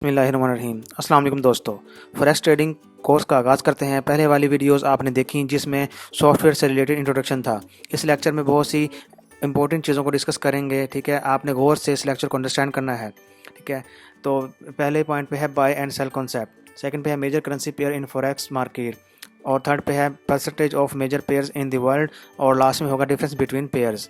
बिस्मिल्लाहिर्रहमानिर्रहीम। अस्सलाम वालेकुम दोस्तों, फॉरेक्स ट्रेडिंग कोर्स का आगाज़ करते हैं। पहले वाली वीडियोस आपने देखी जिसमें सॉफ्टवेयर से रिलेटेड इंट्रोडक्शन था। इस लेक्चर में बहुत सी इंपॉर्टेंट चीज़ों को डिस्कस करेंगे। ठीक है, आपने गौर से इस लेक्चर को अंडरस्टैंड करना है। ठीक है, तो पहले पॉइंट पे है buy and sell concept, second पे है major currency pair in forex market, और थर्ड पे है percentage of major pairs in the world, और लास्ट में होगा डिफरेंस बिटवीन पेयर्स।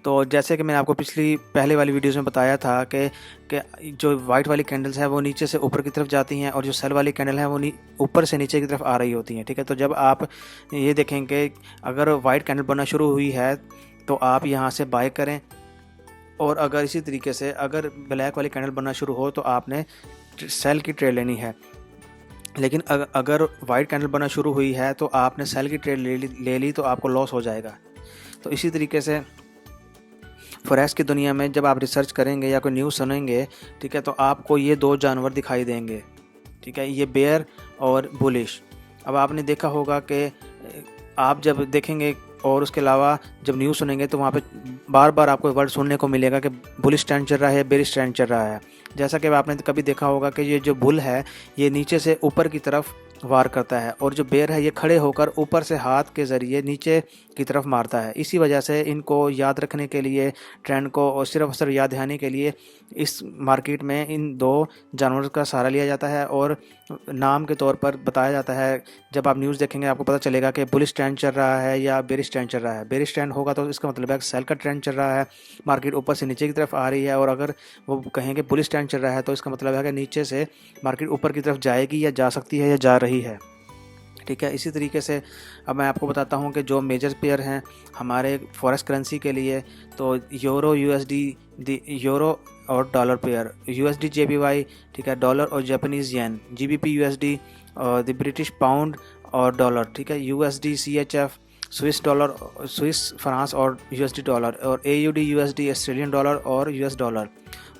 तो जैसे कि मैंने आपको पहले वाली वीडियोस में बताया था कि जो वाइट वाली कैंडल्स है वो नीचे से ऊपर की तरफ जाती हैं, और जो सेल वाली कैंडल है वो ऊपर से नीचे की तरफ आ रही होती हैं। ठीक है, तो जब आप ये देखेंगे अगर वाइट कैंडल बनना शुरू हुई है तो आप यहाँ से बाय करें, और अगर इसी तरीके से अगर ब्लैक वाली कैंडल बनना शुरू हो तो आपने सेल की ट्रेड लेनी है। लेकिन अगर वाइट कैंडल बनना शुरू हुई है तो आपने सेल की ट्रेड ले ली तो आपको लॉस हो जाएगा। तो इसी तरीके से फॉरेक्स की दुनिया में जब आप रिसर्च करेंगे या कोई न्यूज़ सुनेंगे, ठीक है, तो आपको ये दो जानवर दिखाई देंगे। ठीक है, ये बेयर और बुलिश। अब आपने देखा होगा कि आप जब देखेंगे और उसके अलावा जब न्यूज़ सुनेंगे तो वहाँ पे बार बार आपको वर्ड सुनने को मिलेगा कि बुलिश ट्रेंड चल रहा है, बेरिश ट्रेंड चल रहा है। जैसा कि आपने कभी देखा होगा कि ये जो बुल है ये नीचे से ऊपर की तरफ वार करता है, और जो बेयर है ये खड़े होकर ऊपर से हाथ के ज़रिए नीचे की तरफ मारता है। इसी वजह से इनको याद रखने के लिए, ट्रेंड को और सिर्फ याद दहानी के लिए इस मार्केट में इन दो जानवरों का सहारा लिया जाता है, और नाम के तौर पर बताया जाता है। जब आप न्यूज़ देखेंगे आपको पता चलेगा कि बुलिश ट्रेंड चल रहा है या बेरिश ट्रेंड चल रहा है। बेरिश ट्रेंड होगा तो इसका मतलब है सेल का ट्रेंड चल रहा है, मार्केट ऊपर से नीचे की तरफ आ रही है, और अगर वो कहेंगे बुलिश ट्रेंड चल रहा है तो इसका मतलब है कि नीचे से मार्केट ऊपर की तरफ जाएगी या जा सकती है या जा रही है। ठीक है, इसी तरीके से अब मैं आपको बताता हूँ कि जो मेजर पेयर हैं हमारे फॉरेक्स करेंसी के लिए, तो यूरो यूएसडी, यूरो और डॉलर पेयर, यूएसडी जेपीवाई, ठीक है, डॉलर और जापानीज़ येन, जीबीपी यूएसडी और द ब्रिटिश पाउंड और डॉलर, ठीक है, USD CHF, Swiss dollar, Swiss France और यूएसडी डॉलर, और एयूडी यूएसडी ऑस्ट्रेलियन डॉलर और यूएस डॉलर,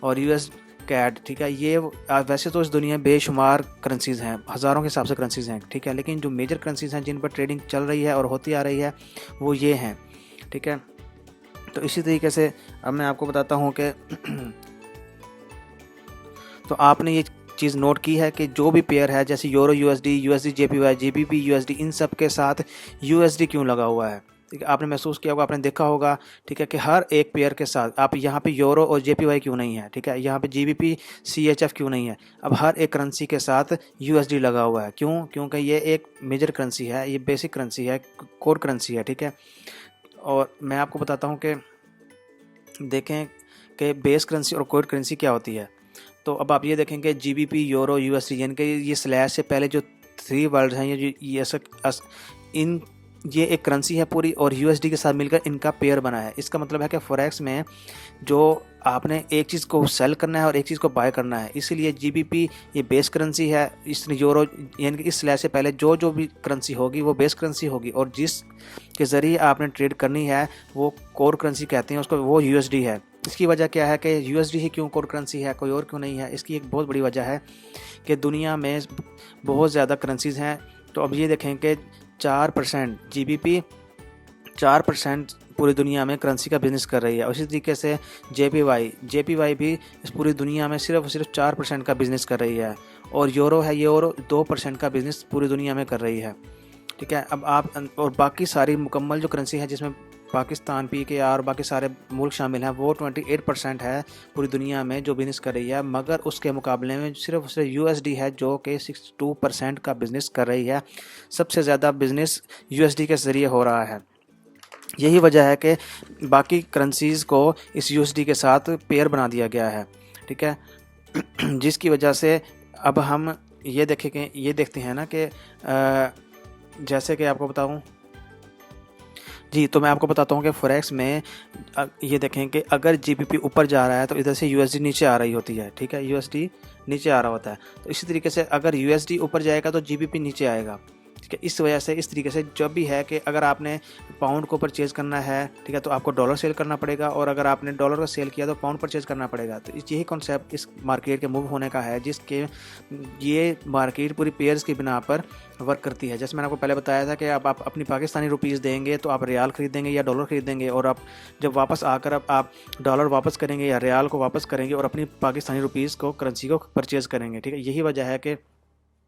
और यूएस कैट। ठीक है, ये वैसे तो इस दुनिया में बेशुमार करेंसीज़ हैं, हज़ारों के हिसाब से करेंसीज़ हैं। ठीक है, लेकिन जो मेजर करेंसीज़ हैं जिन पर ट्रेडिंग चल रही है और होती आ रही है वो ये हैं। ठीक है, तो इसी तरीके से अब मैं आपको बताता हूँ कि तो आपने ये चीज़ नोट की है कि जो भी पेयर है जैसे euro USD, USD JPY, GBP USD, इन सब के साथ यूएसडी क्यों लगा हुआ है। ठीक है, आपने महसूस किया होगा, आपने देखा होगा, ठीक है, कि हर एक पेयर के साथ आप यहाँ पे यूरो और जेपीवाई क्यों नहीं है, ठीक है, यहाँ पे जीबीपी सीएचएफ क्यों नहीं है। अब हर एक करेंसी के साथ यूएसडी लगा हुआ है। क्यों? क्योंकि ये एक मेजर करेंसी है, ये बेसिक करेंसी है, कोर करेंसी है। ठीक है, और मैं आपको बताता हूँ कि देखें कि बेस करेंसी और कोर करेंसी क्या होती है। तो अब आप ये देखेंगे जीबीपी, यूरो, यूएसडी, यानी कि ये स्लैश से पहले जो थ्री वर्ड्स हैं, ये एक करेंसी है पूरी, और यूएसडी के साथ मिलकर इनका पेयर बना है। इसका मतलब है कि फॉरेक्स में जो आपने एक चीज़ को सेल करना है और एक चीज़ को बाय करना है, इसीलिए जीबीपी ये बेस करेंसी है। इस यूरो यानी कि इस स्लैश से पहले जो भी करेंसी होगी वो बेस करेंसी होगी, और जिस के ज़रिए आपने ट्रेड करनी है वो कोर करेंसी कहते हैं उसको, वो यूएसडी है। इसकी वजह क्या है कि यूएसडी ही क्यों कोर करेंसी है, कोई और क्यों नहीं है? इसकी एक बहुत बड़ी वजह है कि दुनिया में बहुत ज़्यादा करेंसीज़ हैं। तो अब ये देखें कि 4% जीबीपी 4% पूरी दुनिया में करेंसी का बिज़नेस कर रही है, और इसी तरीके से जेपीवाई भी इस पूरी दुनिया में सिर्फ 4% का बिज़नेस कर रही है, और यूरो है, यूरो 2% का बिज़नेस पूरी दुनिया में कर रही है। ठीक है, अब आप और बाकी सारी मुकम्मल जो करेंसी है जिसमें पाकिस्तान, पीकेआर और बाकी सारे मुल्क शामिल हैं, वो 28% है पूरी दुनिया में जो बिज़नेस कर रही है, मगर उसके मुकाबले में सिर्फ यूएसडी है जो कि 62% का बिज़नेस कर रही है। सबसे ज़्यादा बिज़नेस यूएसडी के ज़रिए हो रहा है। यही वजह है कि बाकी करेंसीज़ को इस यूएसडी के साथ पेयर बना दिया गया है। ठीक है, जिसकी वजह से अब हम ये देखते हैं ना कि जैसे कि आपको बताऊं जी, तो मैं आपको बताता हूँ कि फॉरेक्स में ये देखें कि अगर जीबीपी ऊपर जा रहा है तो इधर से यूएसडी नीचे आ रही होती है। ठीक है, यूएसडी नीचे आ रहा होता है। तो इसी तरीके से अगर यूएसडी ऊपर जाएगा तो जीबीपी नीचे आएगा। ठीक है। इस वजह से इस तरीके से जब भी है कि अगर आपने पाउंड को परचेज़ करना है, ठीक है, तो आपको डॉलर सेल करना पड़ेगा, और अगर आपने डॉलर का सेल किया तो पाउंड परचेज़ करना पड़ेगा। तो यही कॉन्सेप्ट इस मार्केट के मूव होने का है, जिसके ये मार्केट पूरी पेयर्स की बिना पर वर्क करती है। जैसे मैंने आपको पहले बताया था कि आप अपनी पाकिस्तानी रुपीज़ देंगे तो आप रियाल खरीदेंगे या डॉलर खरीदेंगे, और आप जब वापस आकर आप डॉलर वापस करेंगे या रियाल को वापस करेंगे और अपनी पाकिस्तानी रुपीज़ को, करेंसी को परचेज़ करेंगे, ठीक है। यही वजह है कि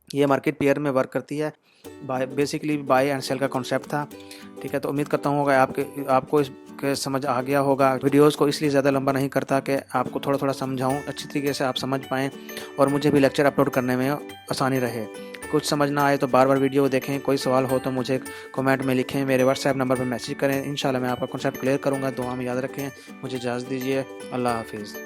ये मार्केट पेयर में वर्क करती है। बेसिकली बाय एंड सेल का कॉन्सेप्ट था, ठीक है। तो उम्मीद करता हूँ आपको इसके समझ आ गया होगा। वीडियोस को इसलिए ज़्यादा लंबा नहीं करता कि आपको थोड़ा थोड़ा समझाऊँ, अच्छी तरीके से आप समझ पाएँ और मुझे भी लेक्चर अपलोड करने में आसानी रहे। कुछ समझ ना आए तो बार बार वीडियो देखें, कोई सवाल हो तो मुझे कमेंट में लिखें, मेरे व्हाट्सएप नंबर पर मैसेज करें। इंशाल्लाह मैं आपका कॉन्सेप्ट क्लियर करूँगा। दुआ में याद रखें। मुझे इजाज़त दीजिए। अल्लाह हाफिज़।